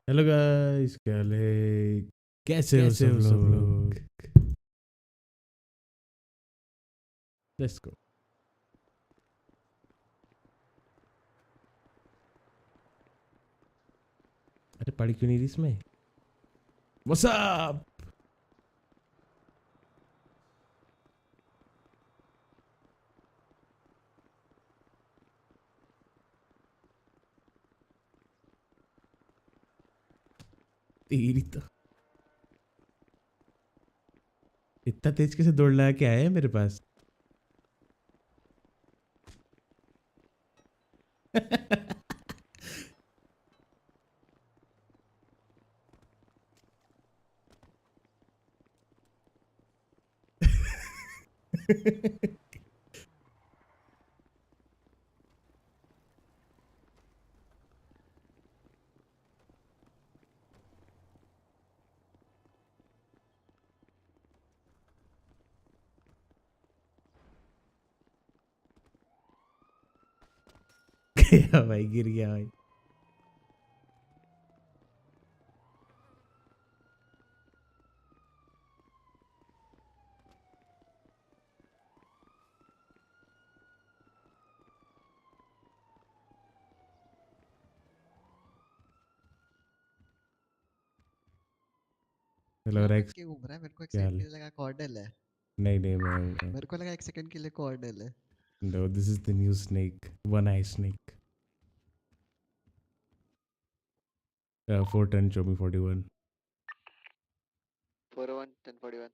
Hello guys, कैसे हो सब लोग? Let's go. अरे पढ़ी क्यों नहीं रही इसमें? What's up? तेरी तो इतना तेज कैसे दौड़ लगा के आया है मेरे पास? गया भाई, गिर गया भाई। हेलो क्या बन रेक्स, के घूम रहा है? मेरे को एक क्या सेकंड हाल के है? लिए लगा कॉर्डल है। नहीं नहीं, मैं मेरे को लगा एक सेकंड के लिए कॉर्डल है। No, this is the new snake, one eye snake. 410 show me 41। 401 1041।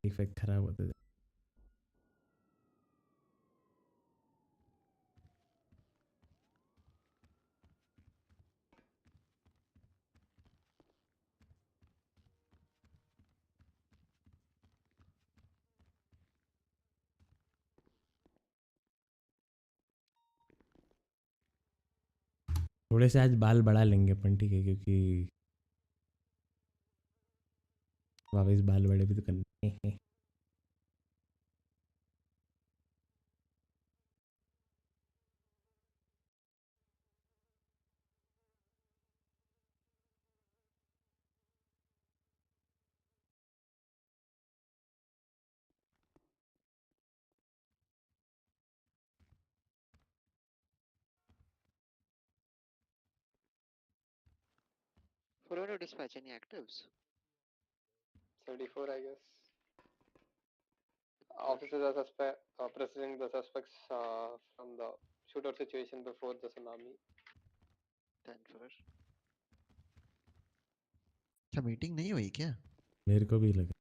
Effect खराब होता है। थोड़े से आज बाल बढ़ा लेंगे अपन, ठीक है? क्योंकि वापस बाल बड़े भी तो करने हैं। For auto dispatch, any actives? 74, I guess. Officers are processing the suspects from the shootout situation before the tsunami. 10 for। अच्छा मीटिंग नहीं हुई क्या? मेरे को भी लगा।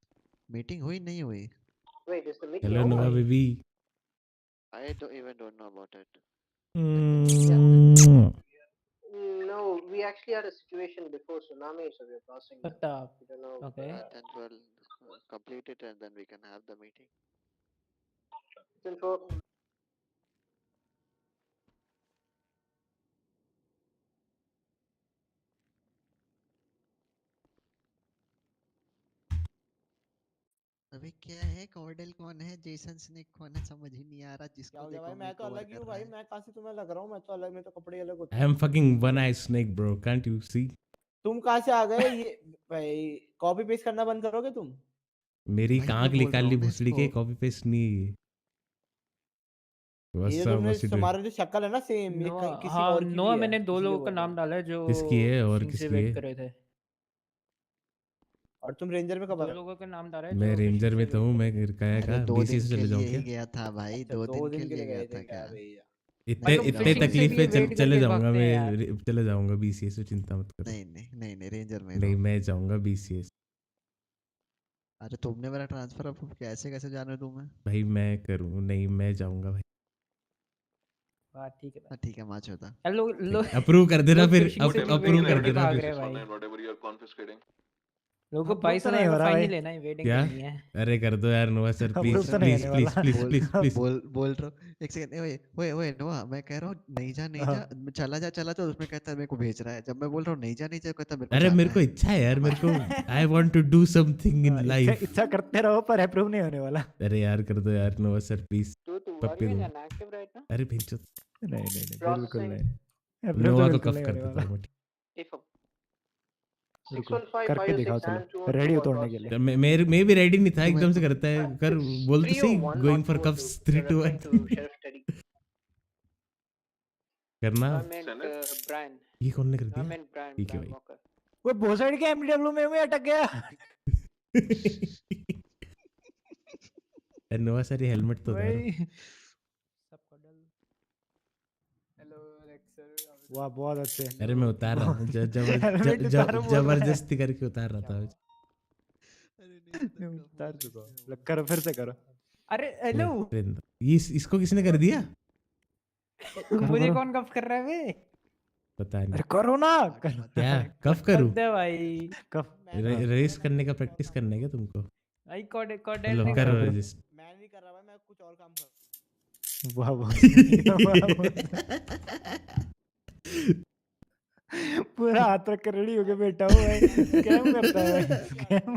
मीटिंग हुई नहीं हुई? Wait, is the meeting hello over? Nova baby. I don't know about it. No, we actually had a situation before tsunami, so we're passing. Shut up. We don't know. Okay. 10 12 complete it and then we can have the meeting. 10-4. अबे क्या है? Chordal कौन है? Jason snake कौन है? समझ ही नहीं आ रहा। क्या जिसको हो गया देखो भाई? मैं तो मेकओवर अलग ही कर हूँ रहा भाई। है। मैं कहाँ से तुम्हें लग रहा हूँ? मैं तो अलग, मैं तो कपड़े अलग होते आई हैं। Am fucking one eye snake bro, can't you see? तुम कहाँ से आ गए? ये भाई कॉपी पेस्ट करना बंद करोगे तुम? मेरी भाई मैं कांख बोल निकाल रहा ली हूँ ना भोसड़ी के, इसको। कॉपी पेस्ट नहीं है ये। ये व्हाट्स जो अप, तुमने व्हाट्स इट? तुम्हारा जो शक्ल है ना सेम, ये नोआ, किसी हाँ और की नोआ, भी है, मैंने दो इसलिए लोगों का बोल रहा नाम हूँ। डाला है जो किसकी है और फिशिंग से किसकी वेट है? कर रहे थे। और तुम रेंजर में कब आ दो गए? लोगों का नाम डाला है मैं जो फिशिंग रेंजर से में तो वेट हूँ। कर मैं रहे थे। कहा अरे कहा 2 बीसीए दिन से के चले जाऊँ लिए क्या? ही गया था भाई। अच्छा 2 2 दिन के दिन के लिए लिए गया गए थे था क्या क्या? भैया? इतने भाई नहीं तुम इतने फिशिंग रहो। से भी तकलीफे वेट चले करके जाऊंगा भागते हैं मैं। यार। चले जाऊंगा बीसीए से, चिंता मत करो। नहीं नहीं नहीं नहीं, रेंजर में नहीं, रहो। मैं जाऊंगा बीसीए से। अरे तुमने मेरा ट्रांसफर अप्रूव किया, ऐसे कैसे जाने दूं मैं? भाई मैं करूँ? नहीं, मैं जाऊंगा भाई। बात ठीक है भाई। हाँ ठीक है, माच होता। यार लोग लोग अप्रूव कर देना लोग फिर, फिशिंग से भी वेट अप्रूव कर करके देना भाग फिर। रहे हैं भाई। whatever you're confiscating. लोगों को अप्रूव तो 22,000 नहीं का हो रहा फाइन भाई। ही लेना है, वेटिंग क्या? करनी है। अरे कर दो यार नोवा सर, बोल प्लीज अप्रूव रहा तो हूँ नहीं प्लीज होने प्लीज वाला। प्लीज बोल प्लीज प्लीज। बोल रहा हूँ एक सेकंड। ओए नोआ, मैं कह रहा हूँ नहीं जा नहीं हाँ। जा। चला जा चला जा, उसमें कहता है मेरे को भेज रहा है। जब मैं बोल रहा हूँ नहीं जा नहीं जा, कहता है मेरे को अरे मेरे जाना को है। इच्छा है यार, मेरे को भाई, I want to do something in इच्छा लाइफ। इच्छा करते रहो पर अप्रूव नहीं होने वाला। अरे यार कर दो यार नोवा सर, प्लीज। Are पप्पी you दो। inactive right now? अरे भेजो। नहीं नहीं नहीं, बिल्कुल Processing. नहीं। अब्रम नोवा तो को बिल्कुल कफ नहीं कर होने देता वाला। हूँ मैं। If रुको 615 करके दिखाओ 506 and चलो, रेडी हो 212 तोड़ने के लिए। तो मैं भी रेडी नहीं था, एकदम से करता है। कर बोल तो सही, 301 going not for 202. Coughs You're 3 2 referring 1 to Sheriff Teddy. करना। I meant Brian. ये कौन ने कर I दिया? meant Brian. ठीक है Brian भाई। Walker. वो बहुत साइड के एमडब्ल्यू में मैं अटक गया। नोवा सारी हेलमेट तो उतारो। भाई सबको डल। Hello lecture. वाह बहुत अच्छे। अरे मैं उतार रहा हूँ, हेलमेट उतारो बोल रहा है। जबरदस्ती करके उतार रहा था। अरे नहीं मैं तो उतार कब चुका हूँ। हुआ लग करो फिर से करो। अरे हेलो। ले, रहने दो। ये इसको किसने कर दिया? मुझे कौन कफ कर रहा है बे? पता नहीं। अरे करो ना। क्या कफ करूँ? दे भाई कफ। रेस करने का प्रैक्टिस करने का तुमको। आई कोड लो नहीं करो करो। रजिस्ट। मैं नहीं कर रहा भाई, मैं कुछ और काम कर वाह वाह। पूरा हाथ रख कर रेडी होके बैठा हूँ भाई। स्कैम करता है भाई, स्कैम।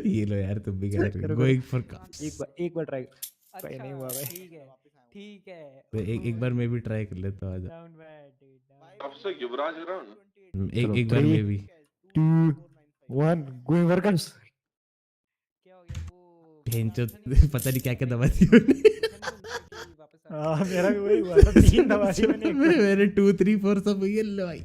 ये लो यार, तुम भी कर करो, गोइंग फॉर कफ्स। एक बार ट्राई। अच्छा नहीं हुआ भाई। ठीक है ठीक है। एक बार मैं भी ट्राई कर लेता हूँ। आजा। Down bad. अब से युवराज रहा एक बार मैं भी। 2 1 गोइंग फॉर कफ्स। क्या हो गया वो? भेंचो, पता नहीं क्या क्या दबा दी मैंने। हाँ मेरा भी वही हुआ था, 3 दबा दी मैंने। मेरे 2 3 4 सब ये लो भाई।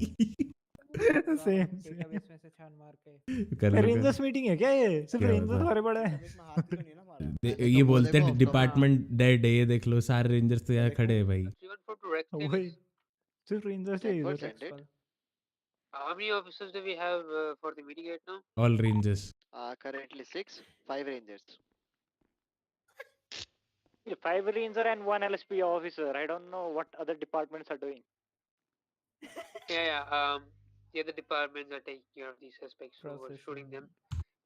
सेम डेटाबेस में से छान मार के। कर लो रेंजर्स मीटिंग है क्या ये? सिर्फ क्या रेंजर्स बता? हमारे बड़े हैं। इसमें हाथ भी तो नहीं है ना हमारा। कर। ये बोलते हैं डिपार्टमेंट डेड है, ये देख लो सारे रेंजर्स तो यहाँ खड़े हैं भाई। 314 to Rex वही Tennis. सिर्फ रेंजर्स ही Denver इधर। send it. How many officers do we have for the meeting right now? All rangers. Currently 6, 5 rangers. 5 ranger and 1 LSP officer. I don't know what other departments are doing. Yeah. The other departments are taking care of these suspects, so we're shooting them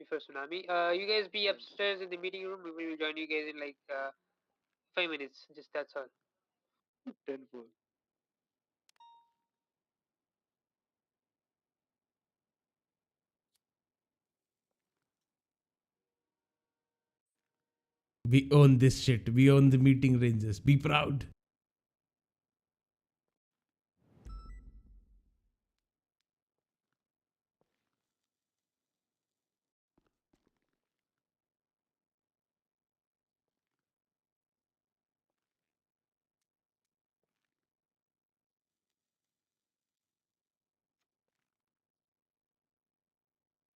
before tsunami. You guys be upstairs in the meeting room. We will join you guys in like 5 minutes. Just that's all. 10-4. We own this shit. We own the meeting rangers. Be proud.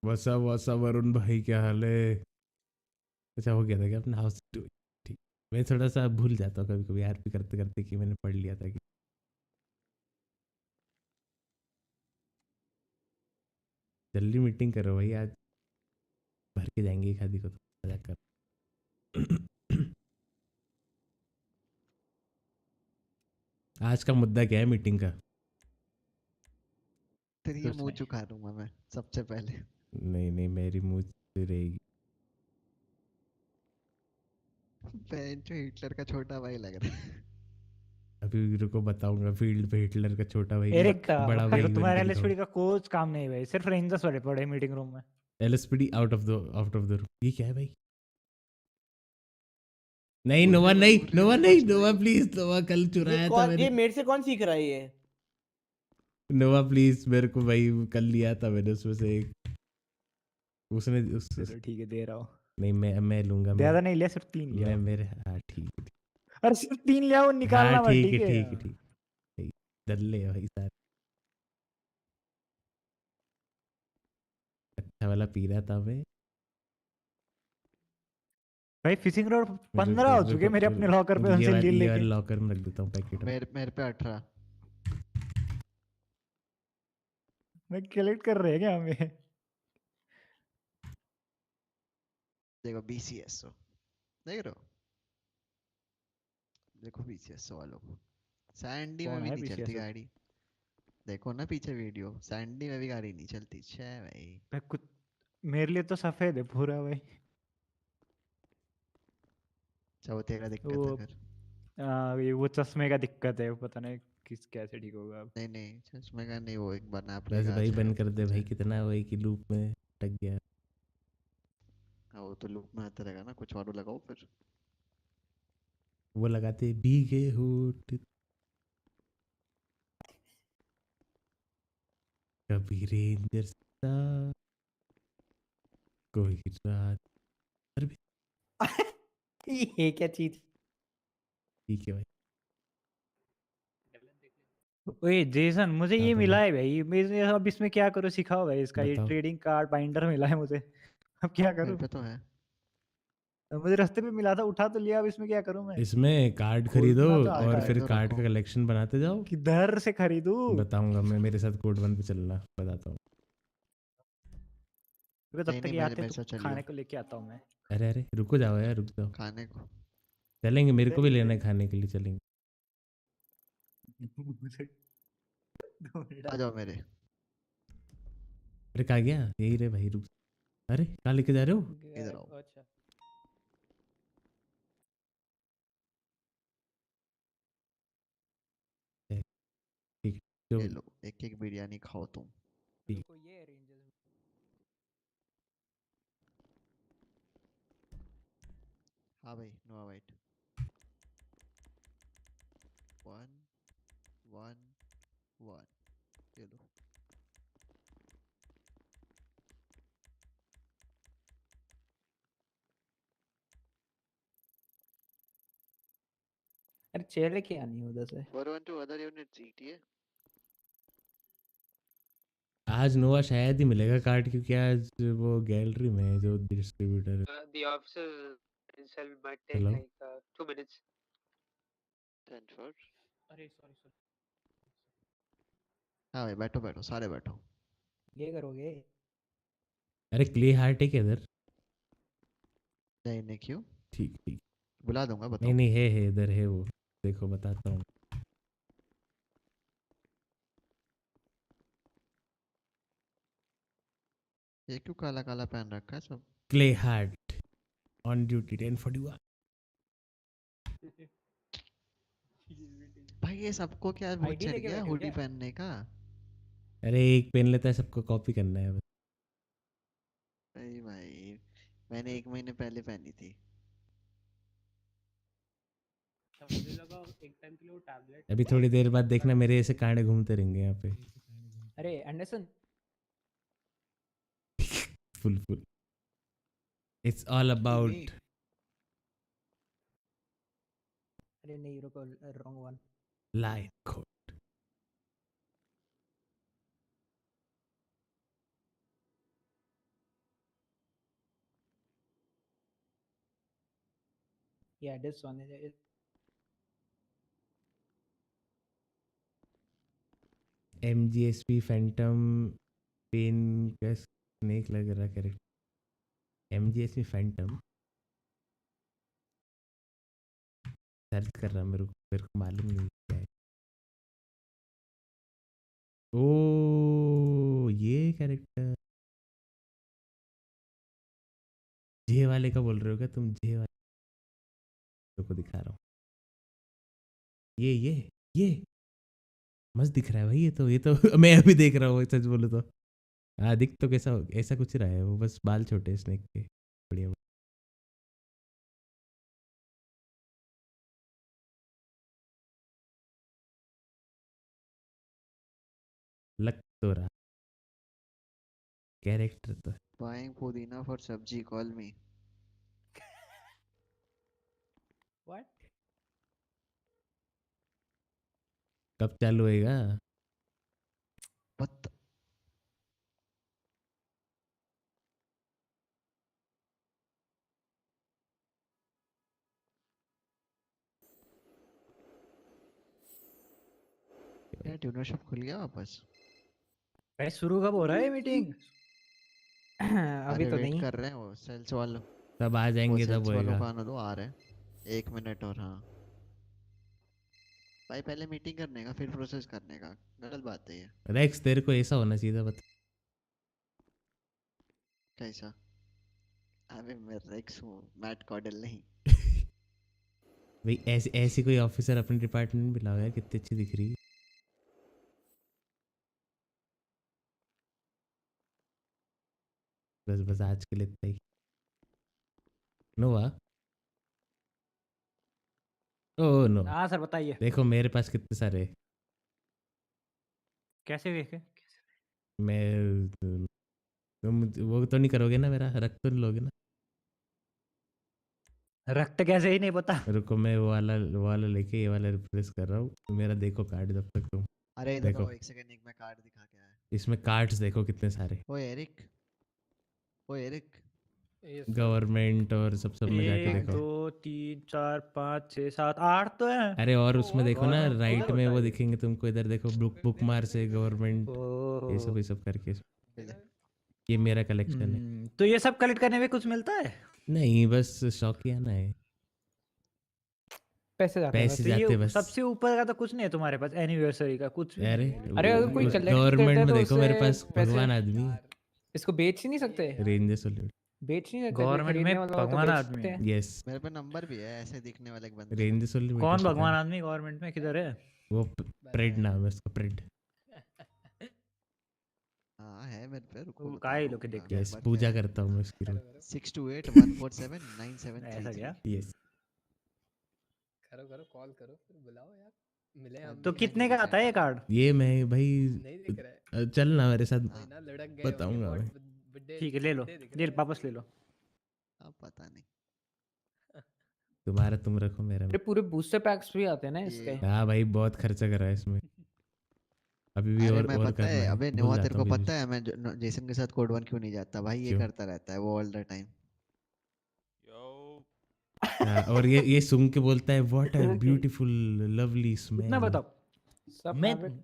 वसा वरुण भाई, क्या हाल है? अच्छा हो गया था क्या अपना हाउस? ठीक। मैं थोड़ा सा भूल जाता हूँ कभी कभी आरपी करते करते कि मैंने पढ़ लिया था कि जल्दी मीटिंग करो भाई, आज भर के जाएंगे खादी को तो मजाक कर। आज का मुद्दा क्या है मीटिंग का? तेरी ये मुंह चुका दूंगा मैं सबसे पहले। नहीं मेरी मुंह से रहेगी। जो हिटलर का छोटा भाई लग रहा है। अभी रुको बताऊंगा, फील्ड पे हिटलर का छोटा भाई एरिक का बड़ा भाई बन तुम्हारे के एलएसपीडी दिखाऊं। का कोच काम नहीं भाई, सिर्फ रेंजर्स वाले पड़े मीटिंग रूम में। LSPD out of the room. ये क्या है भाई? नहीं नोवा, नोवा प्लीज, नोवा कल चुराया था ये मैंने। मेरे से कौन सीख रहा है ये? नोवा प्लीज, मेरे को भाई कल लिया था मैंने उसमें से एक। उसने चलो ठीक है दे रहा हूँ। नहीं मैं लूंगा। ज्यादा नहीं लिया, सिर्फ 3 लिया। मैं मेरे हाँ ठीक है। अरे सिर्फ 3 लिया, वो निकालना हाँ मत। ठीक ठीक है है ठीक है। दल्ले है भाई सारे। अच्छा वाला पी रहा था मैं। भाई फिशिंग रोड 15 हो चुके मेरे अपने लॉकर पे, उनसे ले ये लेके। लॉकर में रख देता हूँ पैकेट में। मेरे पे 18। मैं कलेक्ट कर रहे हैं क्या हमें? देखो BCSO देख रहे हो? देखो BCSO वालों को सैंडी में कौन भी है नहीं चलती BCSO? गाड़ी। देखो ना पीछे वीडियो, सैंडी में भी गाड़ी नहीं चलती। छे भाई भाई कुछ मेरे लिए तो सफेद है पूरा भाई। वो तेरा दिक्कत वो है फिर। ये वो चश्मे का दिक्कत है, पता नहीं किस कैसे ठीक होगा अब। नहीं चश्मे का नहीं, वो एक बार नाप वैसे लेगा भाई आज बंद कर दे कुछ भाई, है। कितना वही की लूप में अटक गया। हाँ वो तो लूप में आता रहेगा ना, कुछ और लगाओ फिर। वो लगाते भीगे होठ। कभी रेंजर सा कोई रात। अरे ये क्या चीज? ठीक है भाई। ओए जेसन, मुझे हाँ ये बोलो। मिला है भाई। मैं अब इसमें क्या करूँ, सिखाओ भाई। इसका ये बताओ। ट्रेडिंग कार्ड बाइंडर मिला है मुझे। अब क्या मेरे करूँ? पे तो है। मुझे रास्ते पे मिला था, उठा तो लिया। अब इसमें क्या करूँ मैं? इसमें कार्ड खरीदो खोलना तो और आता है। फिर खरीदो, कार्ड रखो। का कलेक्शन बनाते जाओ। किधर से खरीदूं? बताऊंगा मैं, मेरे साथ कोड 1 पे चलना, बताता हूँ। तब नहीं तक नहीं, ये मेरे आते मेरे तो साथ चलियो। खाने को लेके आता हूँ मैं। अरे अरे रुको जाओ यार, रुक जाओ। खाने को। चलेंगे, मेरे को भी लेना है मुझे खाने के लिए, चलेंगे। 2 मिनट। आ जाओ मेरे। अरे कहाँ गया? यही रे भाई, रुक। अरे कहाँ लेके जा रहे हो? इधर आओ। अच्छा, ठीक है, जो ले लो, एक एक बिरयानी खाओ तुम। ठीक। रुको ये रेंजर्स। हाँ भाई, नो वाइट। 1 1 1, ये लो। अरे चेयर लेके आनी है उधर से। 412 अदर यूनिट ETA। आज नोवा शायद ही मिलेगा कार्ड, क्योंकि आज वो गैलरी में है जो distributor. The officer itself might take hello. like 2 minutes. 10 4। अरे सॉरी सॉरी। हाँ भाई, बैठो बैठो, सारे बैठो। ये करोगे? अरे क्ले हार्ट है क्या इधर? नहीं नहीं, क्यों? ठीक ठीक। बुला दूंगा, नहीं बताओ। नहीं, है इधर है वो। देखो बताता हूँ। ये क्यों काला काला पहन रखा है सब? Clay heart on duty 1041। भाई ये सबको क्या वो आईडी चढ़ लेके गया बैठे हो हुडी क्या? पहनने का? अरे एक पेन लेता है, सबको कॉपी करना है बस। अरे भाई, मैंने 1 महीने पहले पहनी थी। मुझे लगा एक टाइम के लिए वो टैबलेट अभी थोड़ी देर बाद देखना मेरे ऐसे कांडे घूमते रहेंगे यहाँ पे। अरे Anderson. Full full. It's all about अरे नहीं रुको, रॉन्ग वन। Line code. या this one is. MGSP phantom pain का स्नेक लग रहा कैरेक्टर। MGSP फैंटम सर्च कर रहा, मेरे को मालूम नहीं क्या है। ओ ये कैरेक्टर जे वाले का बोल रहे हो क्या तुम? जे वाले को दिखा रहा हूँ। ये मस्त दिख रहा है भाई। ये तो मैं अभी देख रहा हूँ, सच बोलूँ तो। हाँ दिख तो कैसा ऐसा कुछ रहा है वो, बस बाल छोटे स्नेक के। बढ़िया। लग तो रहा कैरेक्टर तो। बाइंग पुदीना फॉर सब्जी, कॉल मी। व्हाट? कब चालू होएगा? बत क्या ट्यूनरशिप खुल गया वापस? भाई शुरू कब हो रहा है मीटिंग? अभी अरे तो वेट नहीं। कर रहे हैं, वो सेल्स वालों। तब आ वो जाएंगे तब सेल्स वालों होएगा। को आने दो, आ रहे हैं। 1 मिनट और। हाँ भाई, पहले मीटिंग करने का फिर प्रोसेस करने का, गलत बात है ये। रेक्स तेरे को ऐसा होना चाहिए था, बता। कैसा? अबे मैं रेक्स हूँ, मैट कॉर्डल नहीं। भाई ऐसी ऐसी कोई ऑफिसर अपने डिपार्टमेंट में बुलाओ यार, कितनी अच्छी दिख रही है। बस बस आज के लिए इतना ही। नोवा। Oh no. हाँ सर बताइए। देखो मेरे पास कितने सारे। कैसे देखे? मैं तुम वो तो नहीं करोगे ना, मेरा रख तो नहीं लोगे ना? रक्त कैसे ही नहीं पता। रुको, मैं वो वाला लेके ये वाला रिप्लेस कर रहा हूँ। मेरा देखो कार्ड जब तक तुम। अरे इधर देखो आओ एक सेकंड, एक मैं कार्ड दिखा के आया। इसमें कार्ड्स देखो कितने सारे, ओए एरिक, ओए एरिक, Yes, sir. गवर्नमेंट और सब में जाके 1 देखो। 2 3 4 5 6 7 8 तो है। अरे और उसमें देखो ना, Government राइट किधर में होता वो है ये? दिखेंगे तुमको, इधर देखो बुक मार से गवर्नमेंट, ओह। ये सब करके। ले। ये मेरा कलेक्शन है। तो ये सब कलेक्ट करने में कुछ मिलता है? नहीं, बस शौकियाना है, पैसे जाते हैं पैसे बस। तो जाते ये बस। सबसे ऊपर का तो कुछ नहीं है तुम्हारे पास? एनिवर्सरी का कुछ भी अरे नहीं है? अरे अगर कोई collect गवर्नमेंट करता है में तो देखो, मेरे उससे पास पैसे- भगवान आदमी, इसको बेच ही नहीं सकते, रेंजर्स वाले। बेच नहीं सकते। कोई गवर्नमेंट में खरीदने वाला हो तो भगवान बेच आदमी सकते है। हैं। यस, मेरे पे नंबर भी है ऐसे दिखने वाले एक बंदे का। रेंजर्स वाले। कौन भगवान आदमी गवर्नमेंट में किधर है? वो प्रेड नाम है उसका, प्रेड। हाँ है मेरे पे, रुको वो बताओ। काय लोग के देखते हैं। यस, पूजा करता हूँ मैं उसकी रोज। 6281479733। ऐसा क्या? यस। करो करो कॉल करो फिर बुलाओ यार, मिले हम तो भी। कितने का आता है ये कार्ड? ये मैं भाई, नहीं दिख रहा है चल ना मेरे साथ, वही ना, लुढ़क गए बताऊंगा होंगे, मैं। बहुत बुड्ढे ठीक है ले लो, बुड्ढे दिख ले रहे हैं। वापस ले लो। अब पता नहीं। तुम्हारा तुम रखो, मेरा अरे पूरे बूस्टर पैक्स भी आते हैं ना इसके। ये- हाँ भाई, बहुत खर्चा करा है इसमें, अभी भी अरे और मैं और पता करना है, है। अबे भूल नोआ जाता तेरे को हूँ बीच पता है मैं जेसन के साथ कोड 1 क्यों नहीं जाता भाई? ये क्यों? करता रहता है वो ऑल द टाइम। हाँ, और ये सुन के बोलता है व्हाट अ ब्यूटीफुल लवली कितना स्मेल बताओ? सब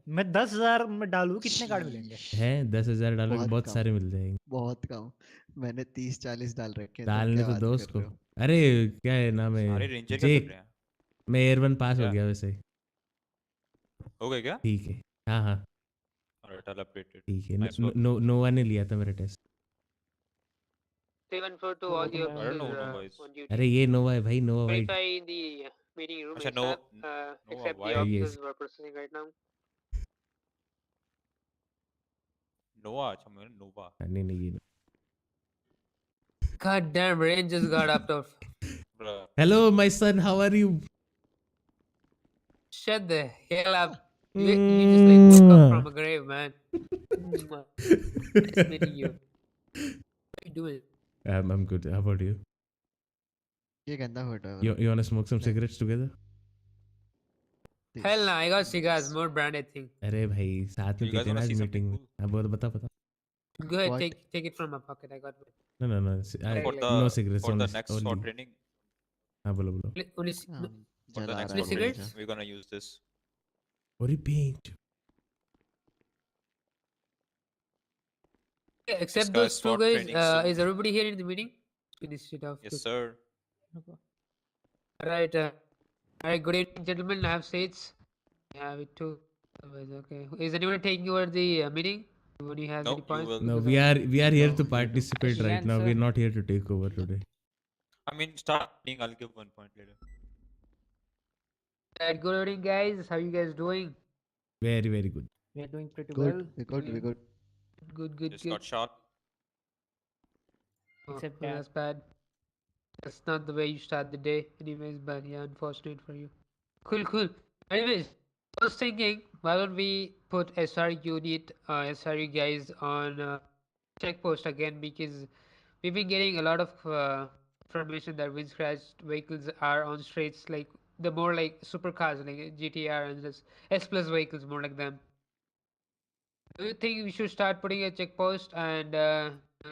मैं 10,000 में डालूं कितने कार्ड मिलेंगे? है। 10,000 डालोगे बहुत बहुत कम। सारे मिल जाएंगे। बहुत कम। मैंने 30-40 डाल रखे हैं, तुम डालने क्या तो बात दो कर उसको। रहे हो? अरे क्या है नाम है, सारे रेंजर क्या कर जेक। रहे हैं? मैं एयर 1 पास हो क्या? गया वैसे। हो गए क्या? ठीक है, हाँ हाँ ऑलराइट, आई अपडेटेड। ठीक है। Nice work. नोवा ने लिया था मेरा टेस्ट। 714 to वो all तो the मैं- I don't know, officers no guys. on duty. अरे ये नोवा है भाई, नोवा white. Verify in the meeting room अच्छा, ASAP, Nova except the white. officers Yes. who are processing right now. नोवा, अच्छा मैं नोवा। नहीं नहीं, ये God damn, rain just got up of. Bruh. Hello my son, how are you? Shut the hell up. You just like woke up from a grave, man. Nice meeting you. What are you doing? I'm good. How about you? ये गंदा photo है You wanna smoke some cigarettes together? Hell no, I got cigars, more branded thing. अरे भाई साथ में You guys पीते हैं ना wanna आज see something मीटिंग में। cool? हाँ बोल, बता बता। Go ahead, What? take it from my pocket. I got one. No, For the no cigarettes, for the only next SWAT only। training, हाँ बोलो बोलो। Only, हाँ, for the जला next रहा है SWAT वो training, cigarettes? we're gonna use this. और ये paint। yeah, except guy's those two SWAT guys. training soon. Is everybody here in the meeting? Finish it off. Yes, sir. Right. Alright. Good evening, gentlemen. Have seats. Have it too. Otherwise, okay. Is anyone taking over the meeting? Anybody has No, any you points? will. No, Because we are here No, to you do. participate right Yes, now. sir. We're not here to take over today. I mean, start training. I'll give 1 point later. Alright, good evening, guys. How you guys doing? Very very good. We are doing pretty Good, well. we good, we good. Good. Just got shot. Oh, Except well, that. that's bad. That's not the way you start the day, anyways. But yeah, unfortunate for you. Cool. Anyways, I was thinking, why don't we put SR unit, SRU guys on check post again, because we've been getting a lot of information that wind scratched vehicles are on streets, like the more like supercars, like GTR and just S plus vehicles, more like them. Do you think we should start putting a check post and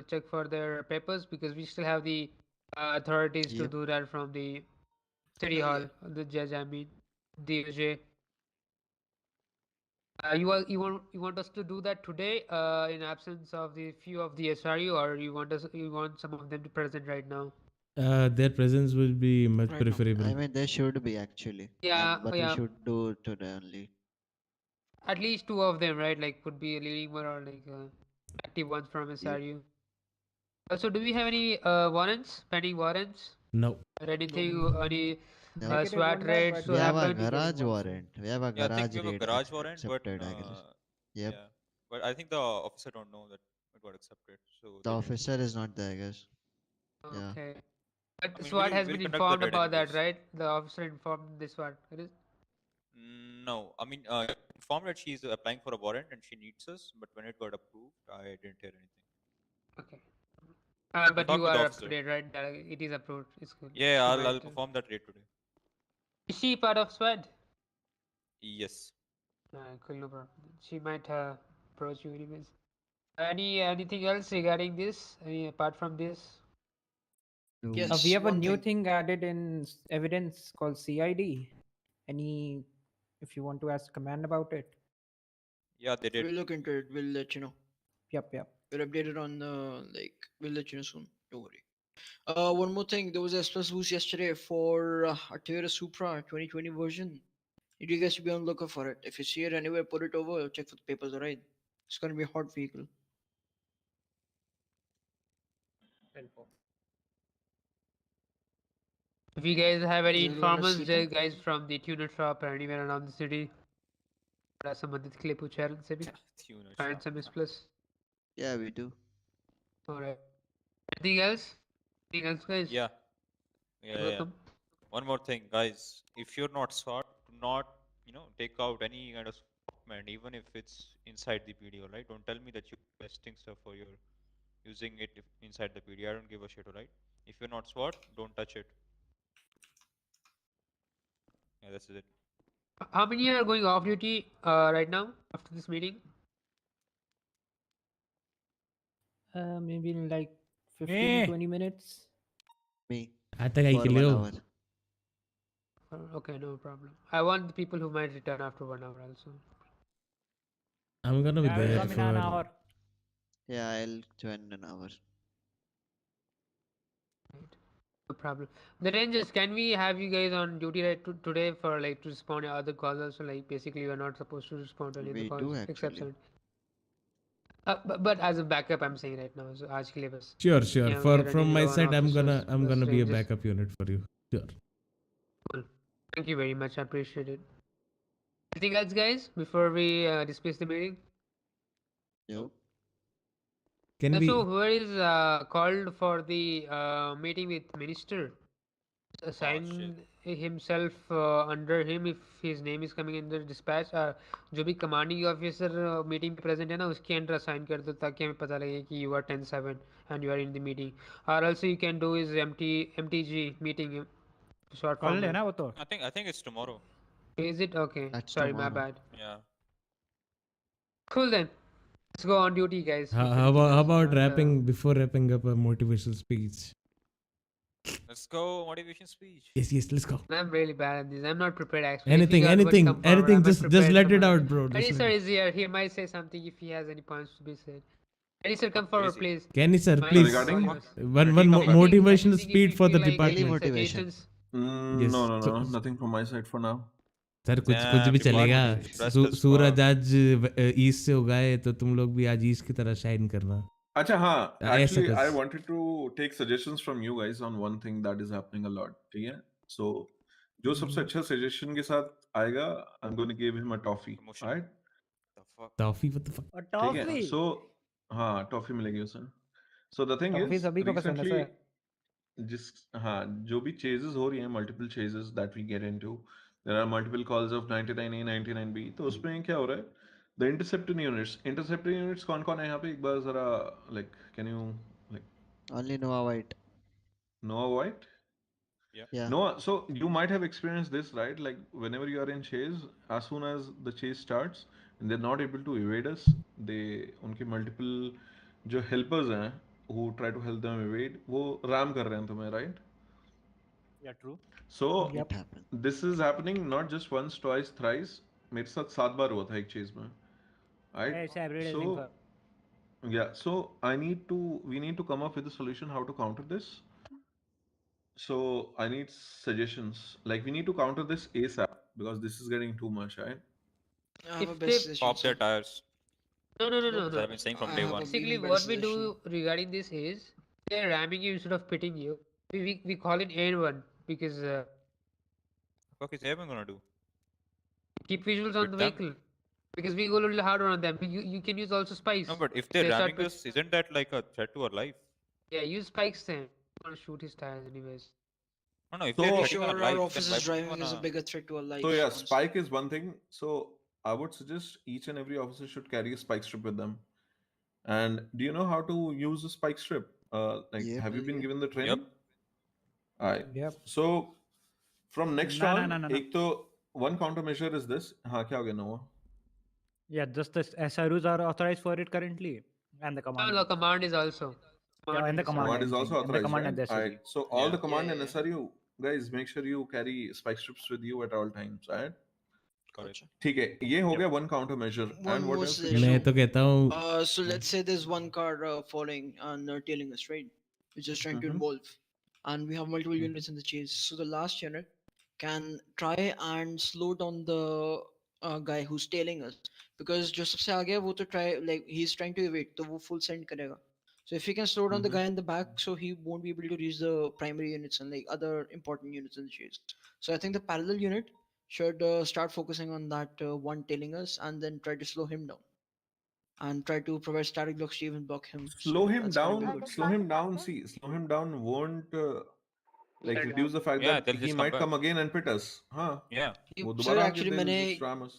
check for their papers, because we still have the authorities to Yep. do that from the city hall, the judge, I mean, DOJ. You want us to do that today in absence of the few of the SRU, or you want some of them to present right now? Their presence will be much Right now, preferable. I mean, there should be actually. Yeah, But we yeah. should do today only. At least two of them, right? Like could be a leading one or like active ones from SRU. Also, do we have any warrants, pending warrants, No. or anything, any No. Negative SWAT on that, raids but to We have a happen? garage also. warrant. We have a Yeah, I think garage we have a raid garage warrant, but accepted, I guess. Yep. yeah, but I think the officer don't know that it got accepted. So The they didn't- officer is not there, I guess. Yeah. Okay. But I mean, SWAT has we'll been conduct the informed raid about that, anyways. right? The officer informed the SWAT. It is? No, I mean, informed that she's applying for a warrant and she needs us, but when it got approved, I didn't hear anything. Okay. I'll But talk you with the are up to officer. date, right? That it is approved. It's good. Yeah, She I'll might, perform that raid today. Is she part of SWAT? Yes. Cool, no problem. She might approach you anyways. Anything else regarding this? Any apart from this? We have a new thing added in evidence called CID. Any, if you want to ask command about it? Yeah, they did. We'll look into it. We'll let you know. Yep, yep. We're updated on we'll let you know soon. Don't worry. One more thing. There was a plus boost yesterday for a Toyota Supra 2020 version. Need you guys to be on the lookout for it. If you see it anywhere, put it over. Check for the papers. Alright. It's gonna be a hot vehicle. If you guys have any Is everyone informers, sleeping? guys from the tuner shop or anywhere around the city, थोड़ा सा मदद के लिए पूछा उनसे भी. Tuner Find shop. some S plus. Yeah, we do. Alright. Anything else? Anything else, guys? Yeah. Yeah, yeah. Welcome. One more thing, guys. If you're not SWAT, do not, take out any kind of equipment, even if it's inside the video, right? Don't tell me that you're testing stuff or you're using it inside the video. I don't give a shit, alright? If you're not SWAT, don't touch it. Yeah, that's it. How many are going off duty right now after this meeting? Maybe in like 15, Eh. 20 minutes. Me. आता काय For के 1 लिए hour. Okay, no problem. I want the people who might return after 1 hour also. I'm gonna be I will there come in an for hour. Yeah, I'll join in an hour. No problem. The Rangers, can we have you guys on duty today for to respond to other calls also? Basically, we are not supposed to respond to any of the We calls do except actually. but as a backup, I'm saying right now. So आज के लिए बस. sure. Yeah, we For are from running my low on side, I'm officers gonna plus be a Rangers. backup unit for you. Sure. Cool. Thank you very much. I appreciate it. Anything else, guys, before we dismiss the meeting? Nope. Can we? So, who is called for the meeting with minister? Assign himself under him if his name is coming in the dispatch. जो भी commanding officer meeting पे present है ना उसके under assign कर दो ताकि हमें पता लगे कि you are 10-7 and you are in the meeting. Or also you can do is MTG meeting short form. कल है ना वो तो. I think it's tomorrow. Is it okay? That's Sorry, my tomorrow. bad. Yeah. Cool then. Let's go on duty, guys. How about wrapping before wrapping up a motivational speech? Let's go. Motivation speech. Yes. Let's go. I'm really bad at this. I'm not prepared actually. Anything. Just let it out, bro. Kenny sir is here. He might say something if he has any points to be said. Kenny sir, come forward, please. Kenny sir, Mine please. is Regarding yours. One Anything motivational if speech you for the feel like department. any motivation. suggestions. Yes, No, so- nothing from my side for now. Sir कुछ भी चलेगा. सूरज आज east से उगाए तो तुम लोग भी आज ईस्ट की तरह शाइन करना. अच्छा हाँ, ऐसा actually कुछ. I wanted to take suggestions from you guys on one thing that is happening a lot. ठीक है? So जो सबसे अच्छा suggestion के साथ आएगा, I'm going to give him a toffee. Promotion. Alright? The fuck? Toffee, what the fuck? ठीक है? So हाँ, toffee मिलेगी उसे. So the thing Toffee is, सभी को पसंद है recently सर. हाँ, जो भी chases हो रही हैं, multiple chases that we get into, there are multiple calls of 99A, 99B. तो उसमें क्या हो रहा है? The intercepting units कौन-कौन है यहाँ पे? एक बार जरा can you Only Noah White. Noah White? Yeah. Noah, so you might have experienced this, right? Like whenever you are in chase, as soon as the chase starts and they're not able to evade us, उनके multiple जो helpers हैं who try to help them evade, वो ram कर रहे हैं तुम्हें, right? Yeah, true. So It happened. this is happening not just once, twice, thrice. मेरे साथ 7 बार हुआ था एक chase में, right? It's everyday thing for. Yeah, so we need to come up with a solution how to counter this. So I need suggestions. Like we need to counter this ASAP because this is getting too much, right? I have a If best they suggestion, Pop their sir. tires. No. As I've been saying from I day have a one. Basically, even what better we do suggestion. regarding this is they're ramming you instead of pitting you. We call it N1 because What is everyone gonna do? keep visuals on Pit the them? vehicle. Because we go a little harder on them. You can use also spikes. No, but if they're They start ramming with- us, isn't that like a threat to our life? Yeah, use spikes then. Don't shoot his tires anyways. No, if So- they're Pretty threatening sure our our life, then why officers would we driving is a wanna- bigger threat to our life. So yeah, honestly. spike is one thing. So I would suggest each and every officer should carry a spike strip with them. And do you know how to use a spike strip? Like, Yep, have you been yep. given the Yep. training? Alright. Yep. So from next No, no, on, no, no, no. एक तो one countermeasure is this. हाँ क्या हो गया Noah? Yeah, just the SRUs are authorized for it currently, and the No, command. the command is also. Yeah, and the command. Command is I'm also saying, and the authorized, command right? and the SRU. Alright. So all Yeah. the command Yeah, and SRU guys, make sure you carry spike strips with you at all times, right? Correct. Gotcha. ठीक है, ये हो गया one countermeasure. One And what more else? we मैं can suggestion. do? तो कहता हूँ So let's say there's one car following and tailing us, right? Which is trying to Mhm. involve, and we have multiple units in the chase. So the last unit can try and slow down the guy who's tailing us, because जो सबसे आगे है वो तो try, like he's trying to evade, तो वो full send करेगा. So if he can slow down the Mhm. guy in the back, so he won't be able to reach the primary units and like other important units in the chase. So I think the parallel unit should start focusing on that one tailing us, and then try to slow him down and try to provide static blocks to even block him. Slow So him that's gonna be down. good. Slow him down. See, slow him down won't like reduce the fact Yeah, that they'll he just come might back. come again and pit us. हाँ. Yeah. वो Sir, दोबारा आके actually, they'll मैंने just ram us.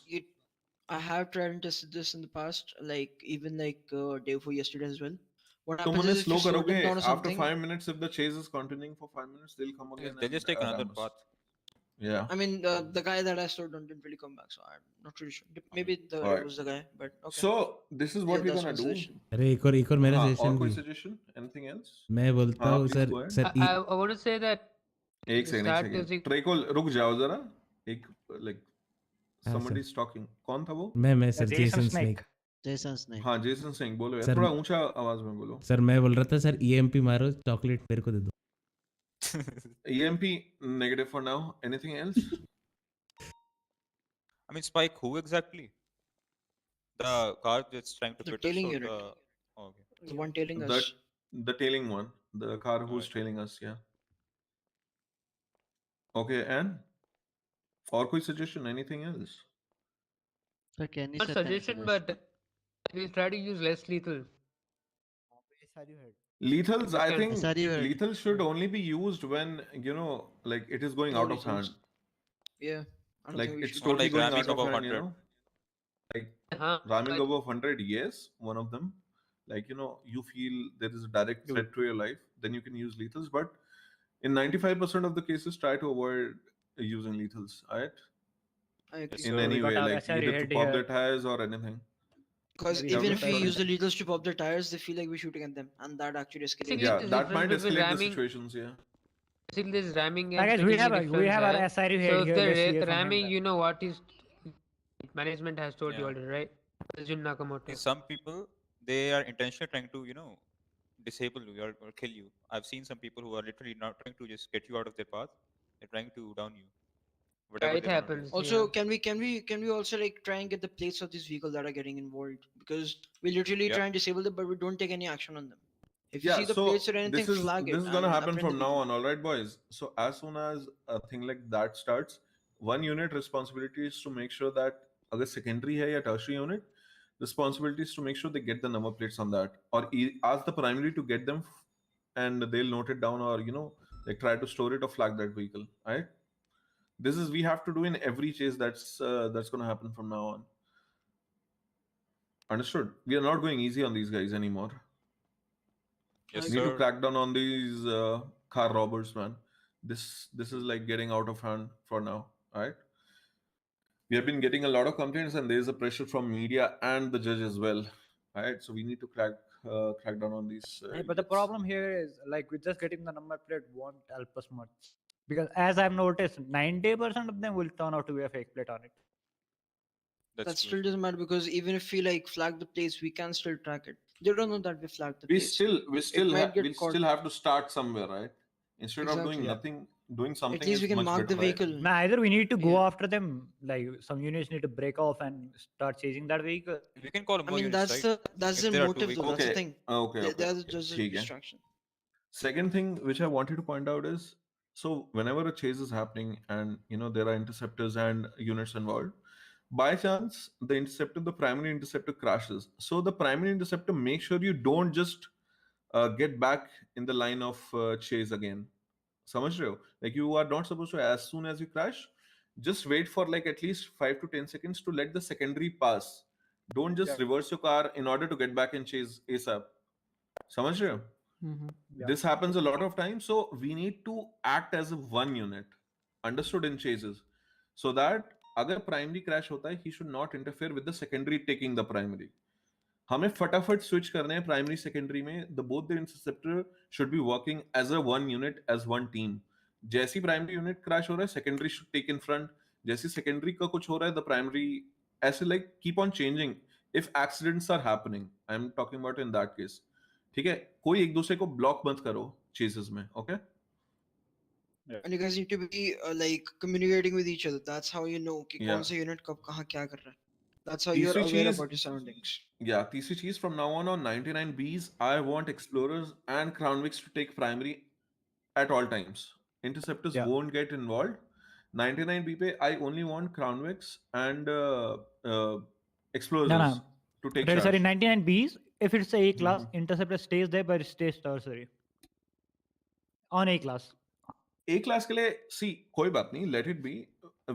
I have tried and tested this in the past, like even like day before yesterday as well. What तुम happens उन्हें is if slow you slow करोगे them down or after something, 5 minutes, if the chase is continuing for 5 minutes, they'll come again They'll and just take another ram us. path. Yeah. I mean the guy that I slowed down didn't really come back, so I'm not really sure. Maybe it Alright. was the guy, but okay. So this is what Yeah, we're that's gonna one do. suggestion. अरे एक और मेरा हाँ, suggestion और कोई भी suggestion? Anything else? मैं बोलता हाँ, हूँ please sir go ahead. Sir I want to say that एक सेकंड start using. ट्रेको रुक जाओ जरा. एक like हाँ somebody सर is talking. कौन था वो? मैं sir Jason Jason Snake. Snake Jason Snake. हाँ, जेसन सिंह बोलो यार. सर थोड़ा ऊंचा आवाज में बोलो. सर मैं बोल रहा था सर ईएमपी मारो चॉकलेट मेरे को दे दो EMP negative for now. Anything else? I mean, Spike, who exactly? The car that's trying to The pit us tailing or unit. the... Oh, okay. The one tailing The us. the tailing one, the car who's Alright. trailing us. Yeah. Okay, and और कोई suggestion? Anything else? So can you Not set an suggestion, suggestion? but we'll try to use less lethal. SRU head. Lethals, I Because- think SRU head. lethal should only be used when, you know, like it is going No out of hand. lethals. Yeah. I don't Like think we it's should. Or totally like going ramming out of above hand, you 100. know. Like Huh? ramming But- above 100, yes, one of them. Like, you know, you feel there is a direct threat to your life, then you can use lethals. But in 95% of the cases, try to avoid using lethals, right? I agree. In So any we got way, our like SRU either to head pop here. their tires or anything. Because Maybe Yeah, even we if we should. use the lethals to pop their tires, they feel like we're shooting at them, and that actually escalates. Basically, Yeah, the that difference might between escalate the ramming- situations, yeah. Basically, this ramming I and guess pitting the difference, we have our right? SRU So head if here. Let's hear the from him ramming, then. you know what is management has told you Yeah. already, right? Jun Nakamoto. Some people, they are intentionally trying to, you know, disable you or kill you. I've seen some people who are literally not trying to just get you out of their path. They're trying to down you. Whatever it they want to do. happens. Also, yeah. can we also like try and get the plates of these vehicles that are getting involved? Because we literally Yeah. try and disable them, but we don't take any action on them. If you Yeah, see the so plates or anything, this is flag it. this is gonna and happen apprehend from the now vehicle. on, all right, boys. So as soon as a thing like that starts, one unit responsibility is to make sure that अगर secondary है या tertiary unit, responsibility is to make sure they get the number plates on that, or ask the primary to get them, and they'll note it down, or you know, like try to store it or flag that vehicle, right? This is we have to do in every chase that's gonna happen from now on. Understood? We are not going easy on these guys anymore. Yes, We need to sir. crack down on these car robbers, man. This is like getting out of hand for now, right? We have been getting a lot of complaints, and there is a pressure from media and the judge as well, right? So we need to crack down on these. Hey, but the idiots. problem here is like we're just getting the number plate won't help us much, because as I've noticed, 90% of them will turn out to be a fake plate on it. That That's still true. doesn't matter, because even if we like flag the plates, we can still track it. They don't know that we flagged the we plates. still might get we'll caught. still have to start somewhere, right? Instead of doing Exactly. nothing, doing something. At least we is can much mark the better, right? vehicle. Now either we need to go Yeah. after them, like some units need to break off and start chasing that vehicle. We can call I more mean, units, that's right? that's If their there are two motive, though. vehicles. That's the Okay, thing. okay, They're okay. just a ठीक है. distraction. Second thing which I wanted to point out is, so whenever a chase is happening and you know there are interceptors and units involved, by chance the primary interceptor crashes. So the primary interceptor, make sure you don't just get back in the line of chase again. समझ रहे हो? Like you are not supposed to, as soon as you crash, just wait for like at least 5 to 10 seconds to let the secondary pass. Don't just reverse your car in order to get back and chase ASAP. समझ रहे हो? This happens a lot of times, so we need to act as a one unit, understood in chases, so that अगर primary crash होता है, he should not interfere with the secondary taking the primary. हमें फटाफट switch करने हैं primary secondary में. The both the interceptor should be working as a one unit, as one team. जैसी primary unit crash हो रहा है, secondary should take in front. जैसी secondary का कुछ हो रहा है, the primary ऐसे like keep on changing. If accidents are happening, I'm talking about in that case. ठीक है, कोई एक दूसरे को ब्लॉक मत करो चेसेस में, okay? And you guys need to be like communicating with each other. That's how you know कि Yeah. कौन सा unit कब कहाँ क्या कर रहा है. That's how you're तीसरी aware चीज, about your surroundings. yeah, तीसरी चीज, from now on 99Bs, I want explorers and crownwicks to take primary at all times. Interceptors won't get involved. 99B पे I only want crownwicks and explorers to take charge. Sorry, 99Bs, if it's a class, interceptor stays there but it stays tertiary. On A class. A class के लिए, see, कोई बात नहीं, let it be.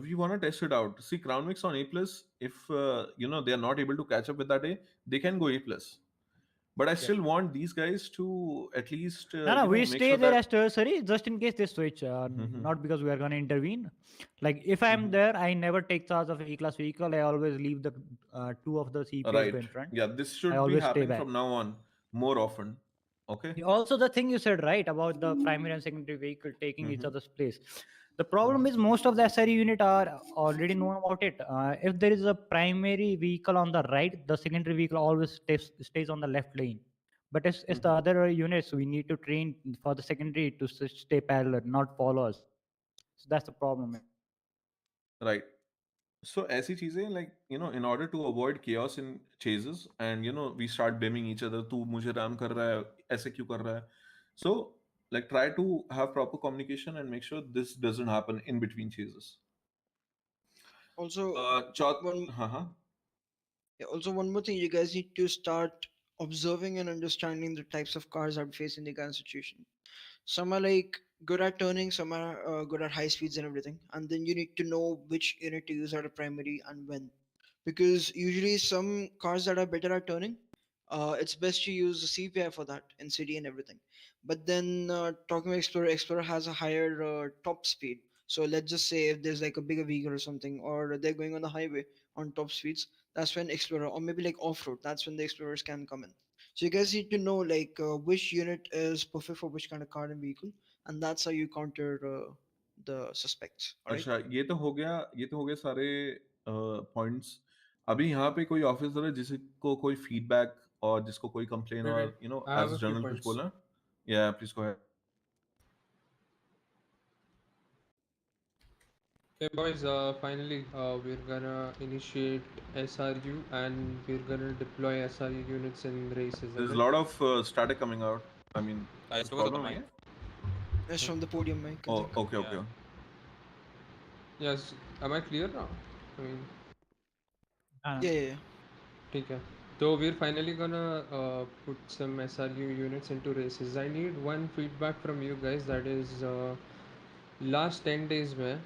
We want to test it out. See, crownwicks on A plus, if they are not able to catch up with that A, they can go A plus. But I still want these guys to at least We make stay sure there that as tertiary just in case they switch, not because we are going to intervene. Like if I'm there, I never take charge of A class vehicle. I always leave the two of the CPs right. in front. Yeah, this should I be always stay happening back. from now on more often. Okay. Also, the thing you said right about the primary and secondary vehicle taking each other's place. The problem is most of the SRE unit are already know about it. If there is a primary vehicle on the right, the secondary vehicle always stays on the left lane. But as the other units, we need to train for the secondary to stay parallel, not follow us. So that's the problem. Right. So ऐसी चीजें, like in order to avoid chaos in chases, and we start blaming each other, तू मुझे राम कर रहा है, ऐसे क्यों कर रहा है? So like try to have proper communication and make sure this doesn't happen in between chases. Also, also one more thing, you guys need to start observing and understanding the types of cars that face in the kind of situation. Some are like good at turning, some are good at high speeds and everything, and then you need to know which unit to use at a primary and when, because usually some cars that are better at turning, it's best to use the CPI for that in city and everything. But then talking about Explorer has a higher top speed. So let's just say if there's like a bigger vehicle or something, or they're going on the highway on top speeds, that's when Explorer, or maybe like off-road, that's when the Explorers can come in. So you guys need to know like which unit is perfect for which kind of car and vehicle, and that's how you counter the suspects. All right? अच्छा, ये तो हो गया सारे points. अभी यहाँ पे कोई ऑफिसर है जिसको कोई फीडबैक और जिसको कोई कंप्लेन और I have as a few general कुछ points. बोलना? या please go ahead. Okay, boys, finally, we're gonna initiate SRU and we're gonna deploy SRU units in races. There's a alright? lot of static coming out. I mean, Guys, कुछ lower the problem है mic. क्या? It's from the podium mic. I Oh, think. okay. Yes, am I clear now? I mean, Yeah. okay. So we're finally gonna put some SRU units into races. I need one feedback from you guys. That is, last 10 days में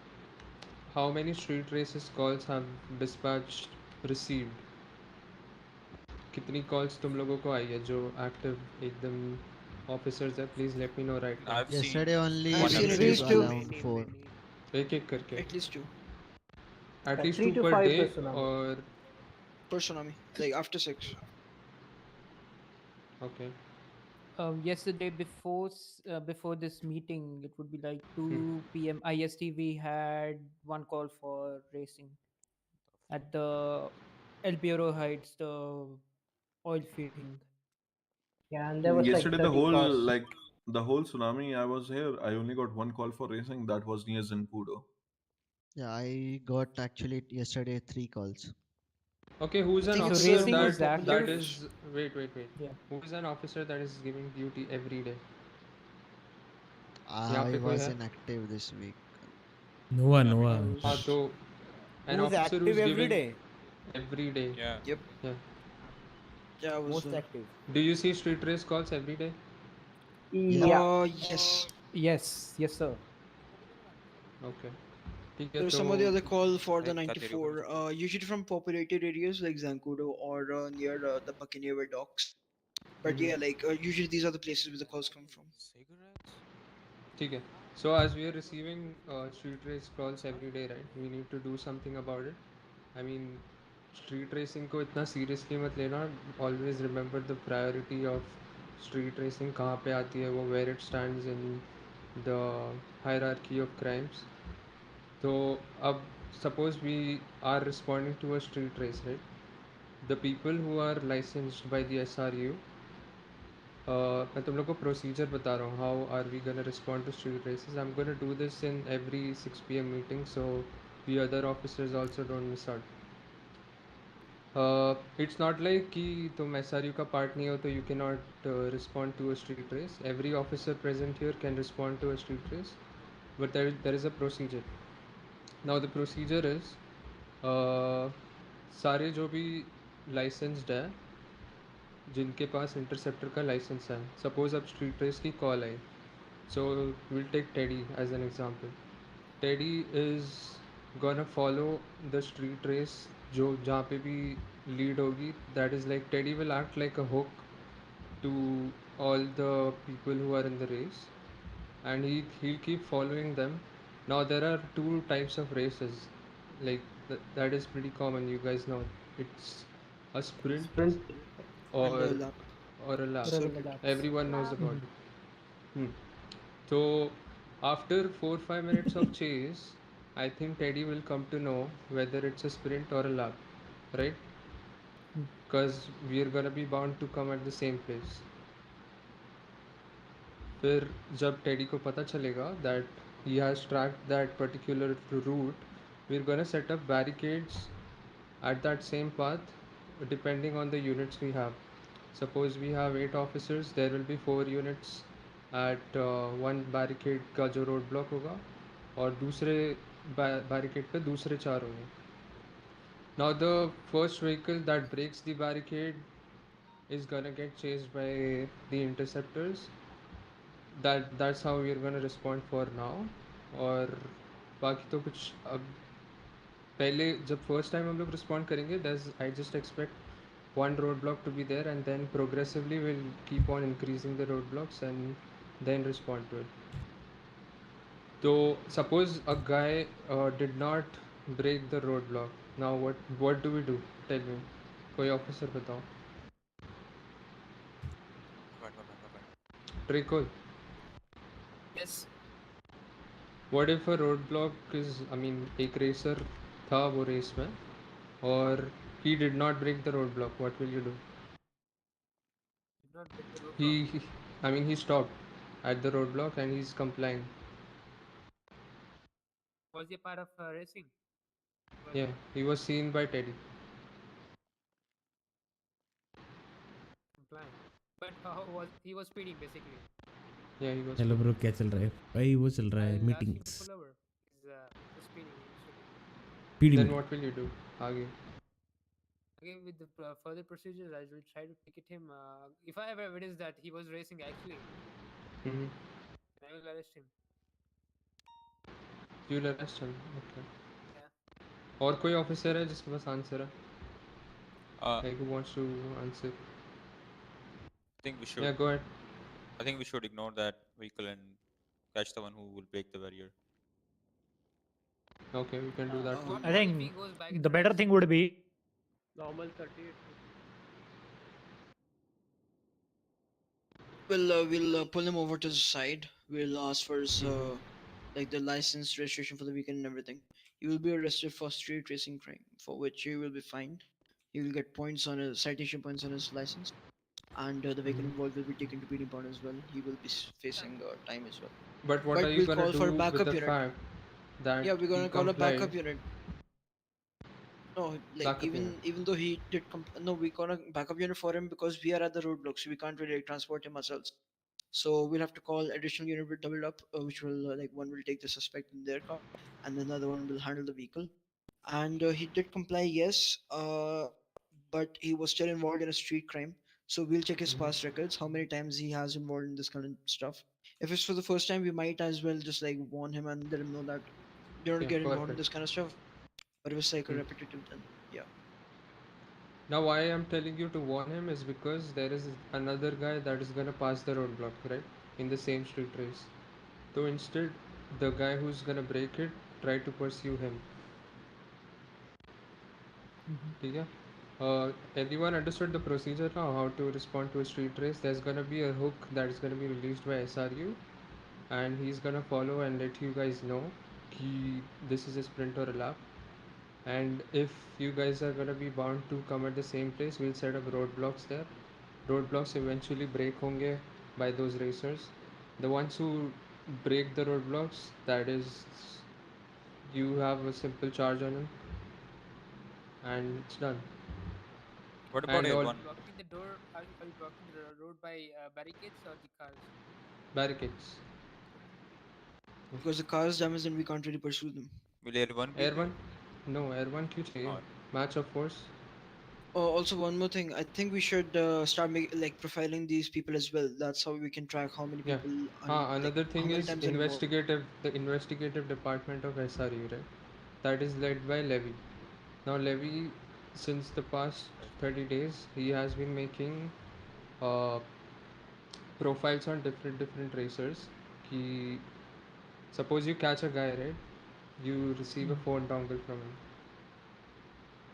how many street races calls have dispatched received? कितनी calls तुम लोगों को आई है जो active एकदम officers है? Please let me know right now. I've Yesterday only I've seen we at gave least two. around 4. एक करके. At least two. At least 3 two to per 5 day per tsunami. or Per tsunami, like after 6. okay. Yesterday before this meeting, it would be like 2 p.m. IST. We had one call for racing at the El Bureau Heights, the oil field thing. Yeah, and there was like Yesterday 30 cars. the whole tsunami I was here, I only got one call for racing. That was near Zinpudo. Yeah, I got actually yesterday 3 calls. Okay, who's an think it's officer racing is that active. is wait. Yeah. Who is an officer that is giving duty every day? I पे कोई was है? inactive this week. Noah. हाँ तो an Who's officer active who's every giving day? every day. Yeah. Yep. Yeah. Yeah, I was. Most active. Do you see street race calls every day? Yeah. Yes. Yes, sir. Okay. ठीक है There's तो some of the other call for the नहीं, कर ले रहे हो 94, usually from populated areas like Zancudo or near the Buccaneer docks. But yeah, like usually these are the places where the calls come from. cigarettes. ठीक है. So as we are receiving street race calls every day, right? We need to do something about it. I mean, street racing को इतना seriously मत लेना. Always remember the priority of street racing कहाँ पे आती है वो, where it stands in the hierarchy of crimes. तो अब suppose we are responding to a street race, right? The people who are licensed by the SRU, मैं तुम लोग को प्रोसीजर बता रहा हूँ. How are we gonna respond to street races. I am gonna do this in every 6 PM meeting, so we other officers also don't miss out. It's not like कि तुम SRU का पार्ट नहीं हो तो you can not respond to a street race. Every officer present here can respond to a street race, but there is a procedure. Now the procedure is, सारे जो भी licensed है, जिनके पास इंटरसेप्टर का लाइसेंस है, सपोज अब street race की call I. So we'll take Teddy as an example. Teddy is gonna follow the street race जो जहाँ पे भी lead होगी. That is like Teddy will act like a hook to all the people who are in the race, and he'll keep following them. Now there are two types of races, like that is pretty common. You guys know it's a sprint or And lap or a lap. circuit. Everyone knows about it. So after 4-5 minutes of chase, I think Teddy will come to know whether it's a sprint or a lap, right? Because we are gonna be bound to come at the same place. फिर जब teddy को पता चलेगा that he has tracked that particular route, we're gonna set up barricades at that same path depending on the units we have. Suppose we have 8 officers, there will be 4 units at one barricade का जो road block होगा, और दूसरे barricade पे दूसरे 4 होंगे. Now the first vehicle that breaks the barricade is gonna get chased by the interceptors. That's how we are gonna respond for now. और बाकी तो कुछ अब पहले जब फर्स्ट टाइम हम लोग रिस्पॉन्ड करेंगे, I just expect one roadblock to be there, and then progressively we'll keep on increasing the roadblocks and then respond to it. So suppose a guy did not break the roadblock. Now what do we do? Tell me. कोई officer बताओ. Tricol. Yes. What if a roadblock is, I mean, एक racer था वो race में और he did not break the roadblock, what will you do? Did not break the roadblock. I mean, he stopped at the roadblock and he's complying. Was he a part of racing? Yeah, he was seen by Teddy. Complying. But he was speeding basically. Yeah, he was. Hello bro, क्या चल रहा है भाई? वो चल रहा है I'll ask him to meetings, pull over. He's speeding actually. PD Then meeting. what will you do? आगे. Okay, with the further procedures, I will try to ticket him. If I have evidence that he was racing actually, Mm-hmm. I will arrest him. You'll arrest him. Okay. Yeah. और कोई officer है जिसके पास answer है? Like who wants to answer? I think we should. Yeah, go ahead. I think we should ignore that vehicle and catch the one who will break the barrier. Okay, we can do that. What I if he think goes back the better thing would be normal 38. We'll pull him over to the side. We'll ask for his like the license, registration for the weekend, and everything. He will be arrested for street racing crime, for which he will be fined. He will get points on his citation points on his license, and the vehicle involved will be taken to PD bond as well. He will be facing time as well. But what are you we'll gonna call do for with backup the unit. fact that Yeah, we're gonna he call a complied? backup unit. No, like Backup even unit. even though he did no, we call a backup unit for him because we are at the roadblock, so we can't really transport him ourselves. So we'll have to call additional unit with double up, which will like one will take the suspect in their car, and another one will handle the vehicle. And he did comply, yes, but he was still involved in a street crime. So we'll check his past records, how many times he has involved in this kind of stuff. If it's for the first time, we might as well just like warn him and let him know that they don't Yeah, get involved in perfect. this kind of stuff. But if it's like a Hmm. repetitive, then yeah. Now, why I'm telling you to warn him is because there is another guy that is gonna pass the roadblock, right? In the same street race. So instead, the guy who's gonna break it, try to pursue him. ठीक है? Everyone understood the procedure now, how to respond to a street race. There's gonna be a hook that is gonna be released by SRU, and he's gonna follow and let you guys know कि this is a sprint or a lap. And if you guys are gonna be bound to come at the same place, we'll set up roadblocks there. Roadblocks eventually break honge by those racers. The ones who break the roadblocks, that is, you have a simple charge on them, and it's done. What about And a all one? Blocking the door. Are you blocking the road by barricades or the cars? barricades. Because the car is damaged, then we can't really pursue them. Will air one be Air there? one? No, air one क्यों चाहिए? Oh, Match of force. Also, one more thing. I think we should start like profiling these people as well. That's how we can track how many Yeah. people and like Another how thing many is times they're involved. the investigative department of SRU, right? That is led by Levy. Now Levy, since the past 30 days, he has been making uh, profiles on different racers. Ki, suppose you catch a guy, right? You receive a phone dongle from him.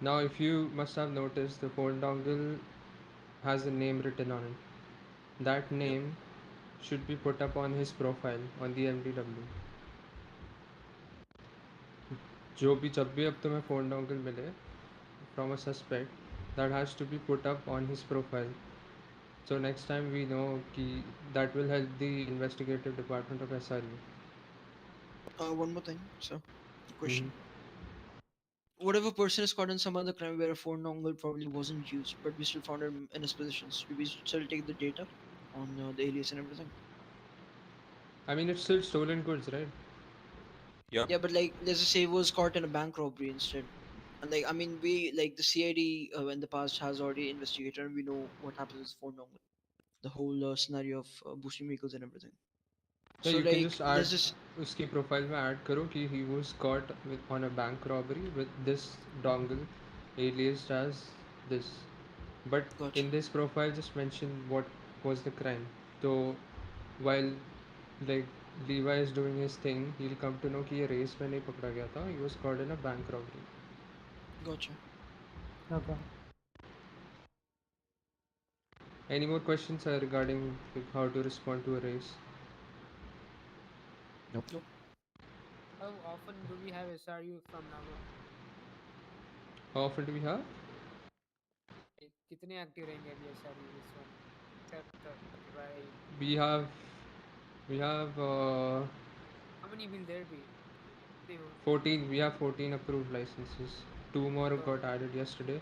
Now, if you must have noticed, the phone dongle has a name written on it. That Yep. name should be put up on his profile on the MDW. जो भी जब भी अब तुम्हें phone dongle मिले from a suspect, that has to be put up on his profile. So next time we know कि that will help the investigative department of SRU. One more thing, so Mm-hmm. question. Whatever person is caught in some other crime where a phone dongle probably wasn't used, but we still found him in his positions, do we still take the data on the alias and everything? I mean, it's still stolen goods, right? yeah. Yeah, but like, let's just say he was caught in a bank robbery instead. And like, I mean, we like the CID in the past has already investigated, and we know what happens with phone dongle, the whole scenario of boosting vehicles and everything. Yeah, So you can like, just add there's this. उसकी profile में add करो कि he was caught on a bank robbery with this dongle aliased as this. But Gotcha. in this profile, just mention what was the crime. So while like Levi is doing his thing, he'll come to know कि ये race में नहीं पकड़ा गया था. He was caught in a bank robbery. Gotcha. Okay. Any more questions regarding like, how to respond to a race? Nope. How often do we have SRU from now on? How often do we have? कितने active रहेंगे अभी SRU इस one? Okay, by We have we have how many will there be? कितने हो? 14. We have 14 approved licenses. Two more So got added yesterday.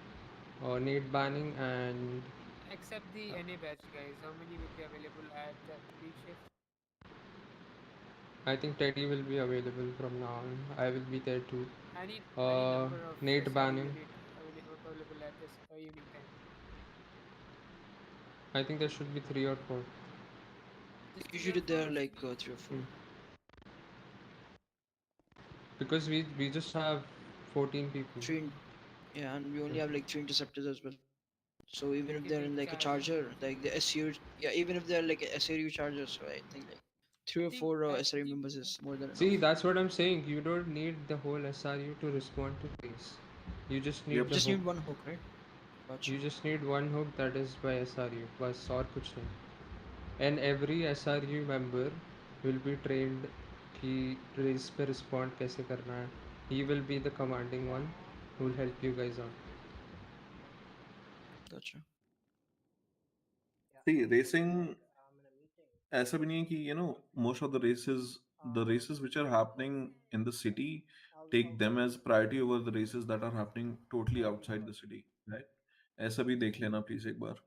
Need banning and except the NA batch guys, how many will be available at peak shift? I think Teddy will be available from now on. I will be there too. Any number of Nate SRU banning. unit available at this evening time? I think there should be 3 or 4. Just 3 or Usually 4? there are like 3 or 4. Because we just have 14 people. Yeah, and we only have like 3 interceptors as well. So even if Okay, they're the in like a chargers. charger, like the SU, yeah, even if they're like a SRU charger, so I think like three or four I SRU think members is more than enough. See, that's what I'm saying. You don't need the whole SRU to respond to race. You just need Yep. the Just hook. need one hook, right? Gotcha. You just need one hook that is by SRU. बस और कुछ नहीं. And every SRU member will be trained कि race पे respond कैसे करना है. He will be the commanding one who will help you guys out. Gotcha. See, racing ऐसा भी नहीं है कि most of the races which are happening in the city take them as priority over the races that are happening totally outside the city, right? ऐसा भी देख लेना please एक बार.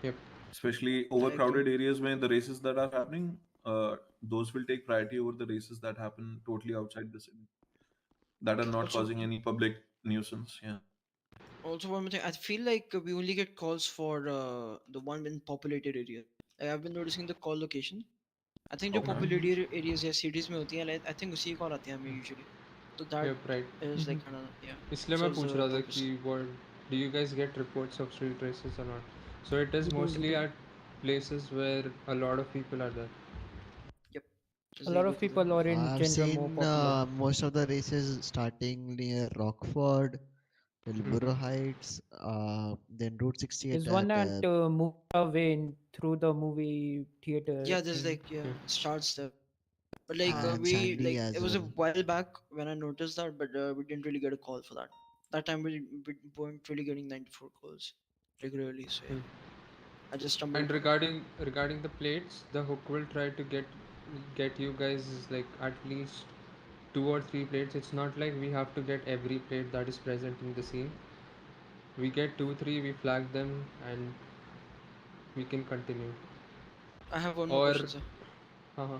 Yep. Especially I agree. overcrowded areas where the races that are happening, those will take priority over the races that happen totally outside the city that are not Also, causing any public nuisance. Yeah. also one more thing. I feel like we only get calls for the one in populated area. Like, I've been noticing the call location. I think जो Okay. populated areas या cities में होती हैं, like, I think उसी call आती हैं हमें usually. So that Yep, right. is like kind of, yeah. इसलिए मैं Serves पूछ the रहा था purpose. कि what do you guys get reports of street races or not? So it is We mostly do. at places where a lot of people are there. Yep. A Just lot they of go to people the. are in I've general more seen popular. most of the races starting near Rockford, Hillsborough Heights, then Route 68 There's one at at Mukta Way through the movie theater. Yeah, there's thing. like, yeah, it starts there. But like and we Sandy like it as was a well. while back when I noticed that, but we didn't really get a call for that. That time we weren't really getting 94 calls regularly. So yeah, I just stumbled And upon it. regarding the plates, the hook will try to get you guys like at least 2 or 3 plates. It's not like we have to get every plate that is present in the scene. We get 2, 3, we flag them, and we can continue. I have one more Or, question, sir. uh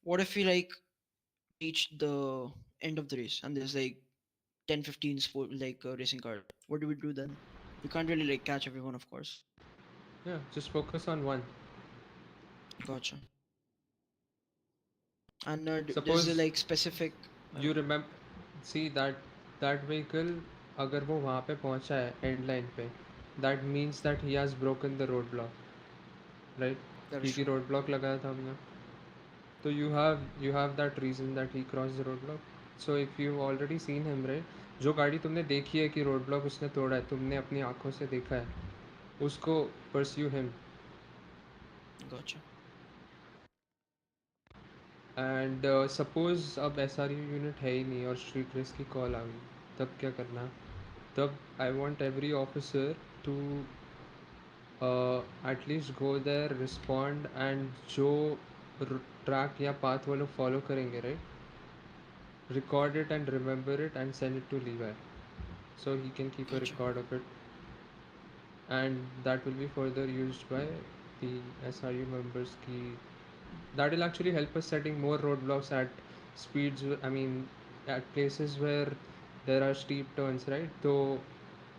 What if we like reach the end of the race and there's like 10, 15 sport like racing cars? What do we do then? We can't really like catch everyone, of course. yeah, just focus on one. Gotcha. And there's a Suppose like specific. you remember, see that vehicle, अगर वो वहाँ पे पहुँचा है end line पे, that means that he has broken the roadblock, right? That is क्योंकि true. roadblock लगाया था हमने. So you have that reason that he crossed the roadblock. So if you've already seen him, right? जो गाड़ी तुमने देखी है कि roadblock उसने तोड़ा है, तुमने अपनी आँखों से देखा है, उसको pursue him. Gotcha. And suppose अब SRU यूनिट है ही नहीं और स्ट्रीट रेस की कॉल आ गई, तब क्या करना? तब I want every officer to at least go there, respond, and जो ट्रैक या पाथ वो लोग फॉलो करेंगे, right, record it and remember it and send it to Levi so he can keep a Gotcha. record of it, and that will be further used by the SRU members key. That will actually help us setting more roadblocks at speeds, I mean at places where there are steep turns, right? So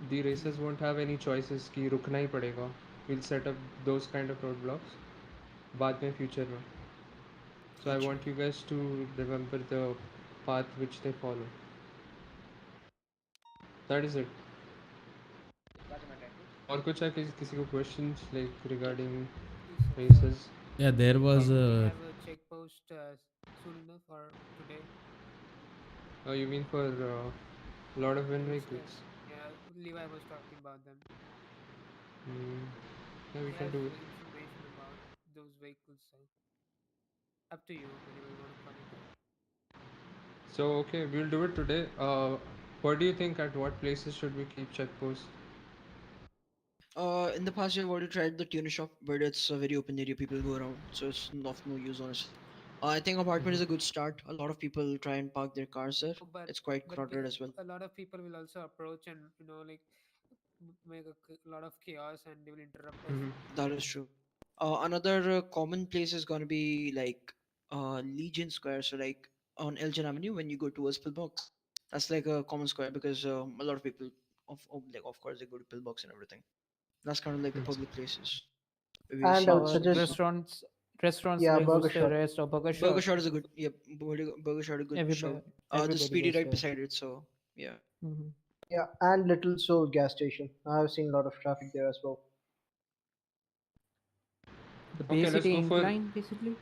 the racers won't have any choices कि रुकना ही पड़ेगा. We'll set up those kind of roadblocks बाद में future में. So I Gotcha. want you guys to remember the path which they follow. That is it. और कुछ है किसी को questions like regarding races? Yeah, there was Can we a have a check post soon enough for today? Oh, you mean for Lord of Wind Those vehicles? yeah, Levi was talking about them. Yeah, we He can has do it. information about those vehicles. So up to you whenever you want to come in there. So okay, we'll do it today. What do you think? At what places should we keep checkposts? In the past, we've already tried the tuner shop, but it's a very open area. People go around, so it's of no use, honestly. I think apartment is a good start. A lot of people try and park their cars there. Oh, but It's quite crowded as well. a lot of people will also approach and like make a lot of chaos and they will interrupt us. That is true. Another common place is gonna be like Legion Square. So like on Elgin Avenue when you go towards Pillbox, that's like a common square because a lot of people, like of course they go to Pillbox and everything. That's kind of like the public places where we And see I the would Or suggest, racers. restaurants yeah, like Burger Worcester Shot. Rest or Burger Burger Shot. Shot is a good, yep. Burger Shot a good shout. Everybody, The everybody Speedy goes right there. beside it. So yeah. Hmm. Yeah, and Little Soul gas station. I've seen a lot of traffic there as well. The Bay Okay, let's City go for incline, basically.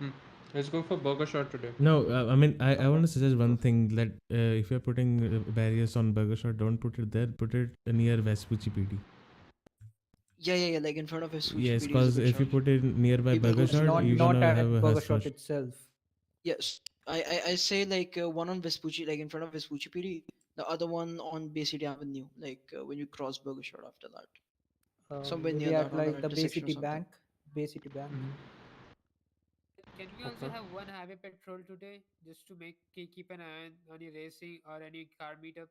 hmm, let's go for Burger Shot today. no. I mean, I want to suggest one thing that if you're putting barriers on Burger Shot, don't put it there. Put it near Vespucci PD. Yeah. Like in front of his Suchi Yes, PD is a because good if you shout. put it nearby People Burger go Shot, straight Not there you're not gonna have at a Burger hush Shot rush. itself. Yes, I say like one on Vespucci, like in front of Vespucci PD, the other one on Bay City Avenue, like when you cross Burger Shot after that, somewhere near Maybe that at on that like the Bay intersection or City something. Bank. Bay City Bank. Can we also Okay. have one highway patrol today just to keep an eye on any racing or any car meetup?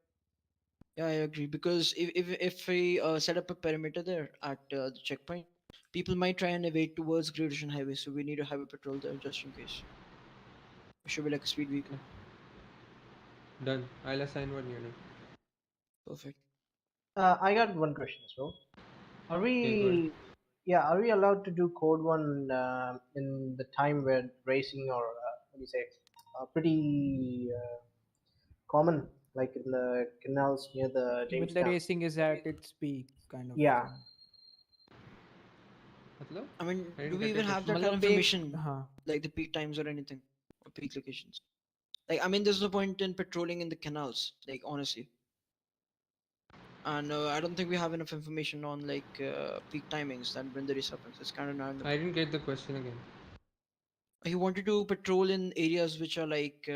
Yeah, I agree because if we set up a perimeter there at the checkpoint, people might try and evade towards Great Ocean Highway, so we need a highway patrol there just in case. It should be like a speed vehicle. Done. I'll assign one unit. Perfect. I got one question as well. Are Okay, go ahead. we, yeah, are we allowed to do code one in the time where racing or what do you say? pretty common, like in the canals near the When the Jamestown. racing is at its peak, kind of Yeah. thing. मतलब? I mean, I didn't do we get your even have that question. kind of मतलब एक information, हाँ like the peak times or anything, or peak locations? Like, I mean, there's no point in patrolling in the canals, like honestly. And I don't think we have enough information on like peak timings that when the race happens. It's kind of random. I didn't get the question again. He wanted to patrol in areas which are like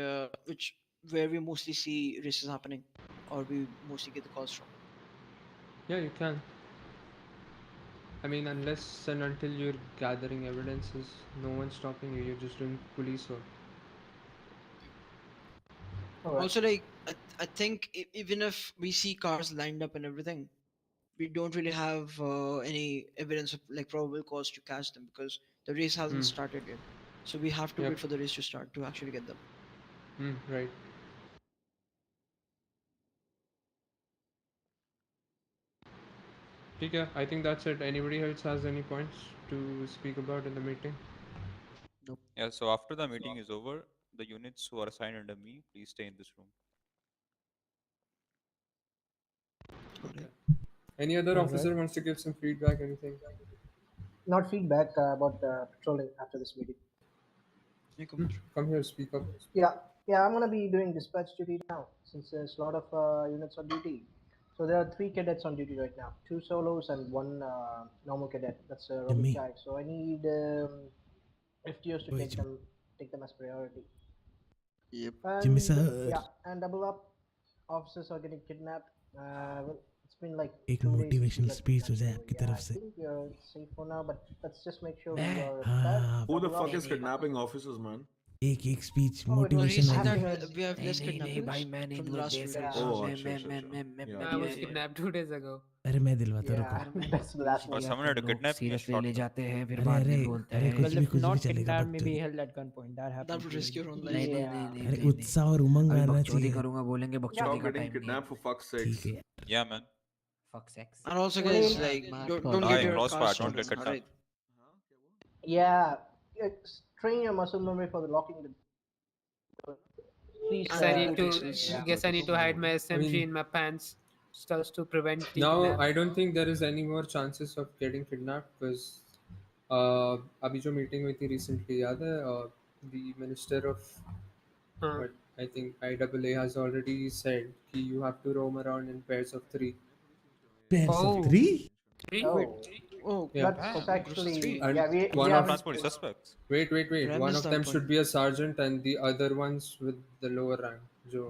which where we mostly see races happening, or we mostly get the calls from. Yeah, you can. I mean, unless and until you're gathering evidences, no one's stopping you. You're just doing police work. Alright. Also, like I think even if we see cars lined up and everything, we don't really have any evidence of like probable cause to catch them because the race hasn't started yet. So we have to Yep. wait for the race to start to actually get them. Right. Okay, I think that's it. Anybody else has any points to speak about in the meeting? Nope. Yeah, so after the meeting is over, the units who are assigned under me, please stay in this room. Okay. Any other Alright. officer wants to give some feedback, anything? Not feedback about patrolling after this meeting. Come here, speak up. Yeah, I'm gonna be doing dispatch duty now since there's a lot of units on duty. So there are 3 cadets on duty right now, 2 solos and 1 normal cadet. That's a roaming Jimmy. guy. So I need FTOs to Oi, take them as priority. Yep. Jimmy And sir. yeah, and double up, officers are getting kidnapped. Well, it's been like एक 2 days since we motivational got speech हो kidnapped. जाए So आपकी yeah, तरफ I से. think we are safe for now, but let's just make sure we are prepared. हाँ. Who the Double fuck up. is kidnapping officers, man? एक speech Oh, No, he motivation said वाली. that we have less kidnappings from the last few days. Oh, अच्छा, अच्छा, अच्छा. Yeah, I was kidnapped 2 days ago. अरे मैं दिलवाता Yeah, रुको. that's the last Or one. someone had to kidnap me and shot them. अरे कुछ Well, भी if not चलेगा kidnapped, maybe बकचोदी. held at gunpoint. That happens. That would risk your own life. Yeah. अरे उत्साह और उमंग आना चाहिए. Stop getting kidnapped for fuck's ठीक sakes. है यार. Yeah, man. Fuck sex. And also, Today- guys, like don't Die get in your crossfire, cars don't get stolen. kidnapped. Alright. Yeah, train your muscle memory for the locking the. Please. Guess I need to NoPixels. guess I need to hide my SMG mean- in my pants just to prevent the Now, kidnap. I don't think there is any more chances of getting kidnapped because अभी जो meeting हुई थी recently याद है the minister of what I think IAA has already said कि you have to roam around in pairs of 3. Pairs Oh. of 3? 3? Oh, Yeah. That's actually And yeah. We one have of Transport suspects. Wait. Did I One miss of that them one? should be a sergeant and the other ones with the lower rank. जो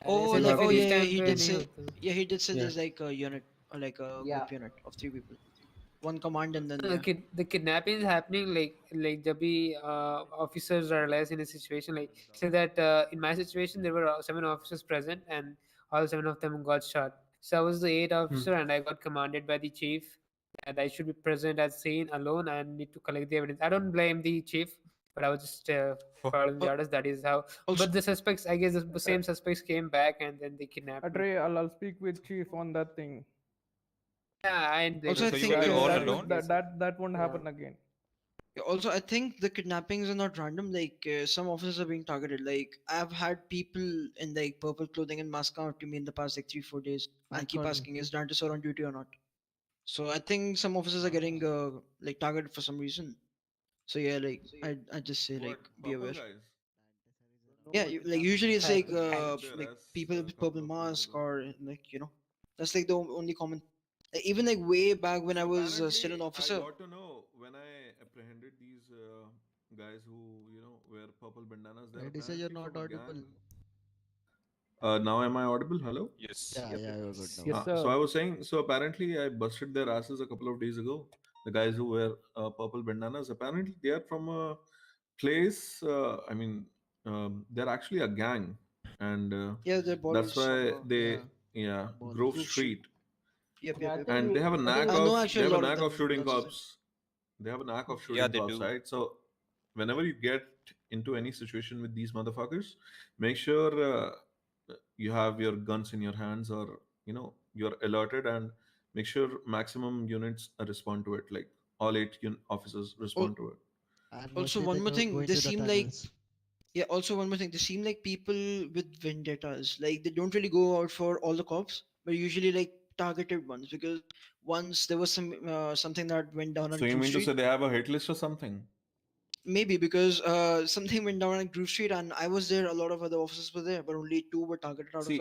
Oh, SMG like के yeah, इस time he पे did नहीं say. होता. Yeah, he did say Yeah. there's like a unit or like a group unit of 3 people, 1 command and then yeah. The kidnapping is happening like जब भी officers are less in a situation like say that in my situation there were 7 officers present and all 7 of them got shot. So I was the 8th officer and I got commanded by the chief that I should be present at scene alone and need to collect the evidence. I don't blame the chief, but I was just following the orders. That is how. Also- But the suspects, I guess, the same suspects came back and then they kidnapped me. Adre, I'll speak with chief on that thing. Yeah, I ain't Also, I So you think were all that, alone? that won't happen again. Also, I think the kidnappings are not random. Like some officers are being targeted. Like I've had people in like purple clothing and mask out to me in the past like 3-4 days and keep asking is Dantis on duty or not. So I think some officers are getting like targeted for some reason. So yeah, like I just say like be Purple aware. guys? Yeah, like usually it's like There like as people a with couple purple of days mask ago. or like that's like the only common. Like, even like way back when I was still an Apparently, officer. I got to know when I apprehended these guys who wear purple bandanas. They're Daddy say you're apparently not from a audible. gang. Now am I audible? Hello. Yes. Yeah, you're good now. Yes, So sir. I was saying. So apparently, I busted their asses a couple of days ago. The guys who wear purple bandanas. Apparently, they are from a place. I mean, they're actually a gang, and Yeah, they're that's ballers. why they Yeah. Grove Grove Street. Street. Yep, Yeah, I yep, think And they have a I knack think I know of actually a lot of them. shooting That's the thing. cops. They have a knack of Yeah, shooting they cops, do. right? So whenever you get into any situation with these motherfuckers, make sure you have your guns in your hands, or you're alerted, and make sure maximum units respond to it. Like all 8 officers respond to it. And Also, mostly one they more go thing. into They the seem like tunnels. Yeah, also one more thing. They seem like people with vendettas. Like they don't really go out for all the cops, but usually like targeted ones. Because once there was something that went down So on you Groove mean to Street. say they have a hit list or something? Maybe because something went down on Groove Street, and I was there. A lot of other officers were there, but only two were targeted out See, of